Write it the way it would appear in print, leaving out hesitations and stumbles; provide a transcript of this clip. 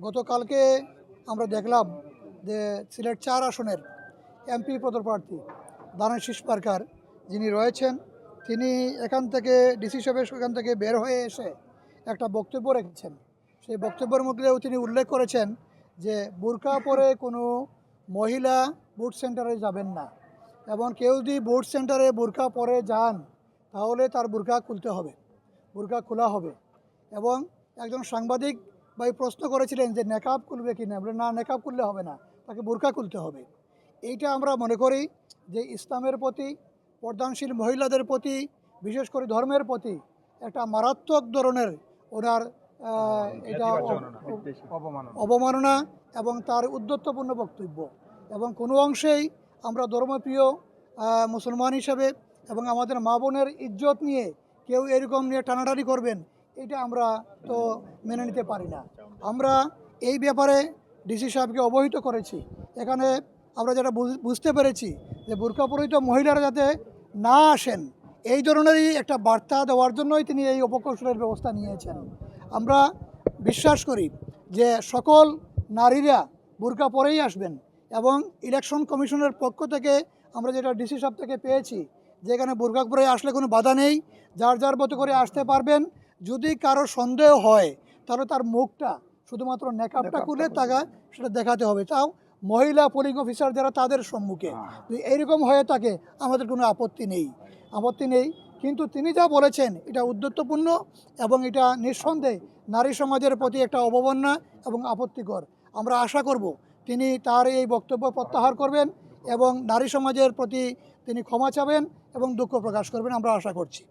গতকালকে আমরা দেখলাম যে সিলেট ৪ আসনের এমপি পদপ্রার্থী দানেশ পারকার যিনি রয়েছেন, তিনি এখান থেকে ডিসি সাহেবের এখান থেকে বের হয়ে এসে একটা বক্তব্য রেখেছেন। সেই বক্তব্যের মধ্যেও তিনি উল্লেখ করেছেন যে বোরকা পরে কোনো মহিলা বুথ সেন্টারে যাবেন না, এবং কেউ যদি বুথ সেন্টারে বোরকা পরে যান তাহলে তার বোরকা খুলতে হবে, বোরকা খোলা হবে। এবং একজন সাংবাদিক ভাই প্রশ্ন করেছিলেন যে নেকাব খুলবে কি না, বলে না, নেকাব খুললে হবে না, তাকে বোরকা খুলতে হবে। এইটা আমরা মনে করি যে ইসলামের প্রতি, পর্দানশীল মহিলাদের প্রতি, বিশেষ করে ধর্মের প্রতি একটা মারাত্মক ধরনের ওনার এটা অবমাননা এবং তার উদ্ধত্যপূর্ণ বক্তব্য। এবং কোনো অংশেই আমরা ধর্মপ্রিয় মুসলমান হিসেবে এবং আমাদের মা বোনের ইজ্জত নিয়ে কেউ এরকম নিয়ে টানাটানি করবেন, এটা আমরা তো মেনে নিতে পারি না। আমরা এই ব্যাপারে ডিসি সাহেবকে অবহিত করেছি। এখানে আমরা যেটা বুঝতে পেরেছি যে বোরকা পরিহিত মহিলারা যাতে না আসেন, এই ধরনেরই একটা বার্তা দেওয়ার জন্যই তিনি এই অপকৌশলের ব্যবস্থা নিয়েছেন। আমরা বিশ্বাস করি যে সকল নারীরা বোরকা পরেই আসবেন, এবং ইলেকশন কমিশনের পক্ষ থেকে আমরা যেটা ডিসি সাহেব থেকে পেয়েছি যে এখানে বোরকা পরে আসলে কোনো বাধা নেই, যার যার মতো করে আসতে পারবেন। যদি কারো সন্দেহ হয় তাহলে তার মুখটা শুধুমাত্র নেকাবটা খুলে তাকে সেটা দেখাতে হবে, তাও মহিলা পোলিং অফিসার যারা তাদের সম্মুখে। এইরকম হয়ে থাকে আমাদের কোনো আপত্তি নেই। কিন্তু তিনি যা বলেছেন এটা উদ্ধত্যপূর্ণ এবং এটা নিঃসন্দেহে নারী সমাজের প্রতি একটা অবমাননা এবং আপত্তিকর। আমরা আশা করব তিনি তার এই বক্তব্য প্রত্যাহার করবেন এবং নারী সমাজের প্রতি তিনি ক্ষমা চাবেন এবং দুঃখ প্রকাশ করবেন, আমরা আশা করছি।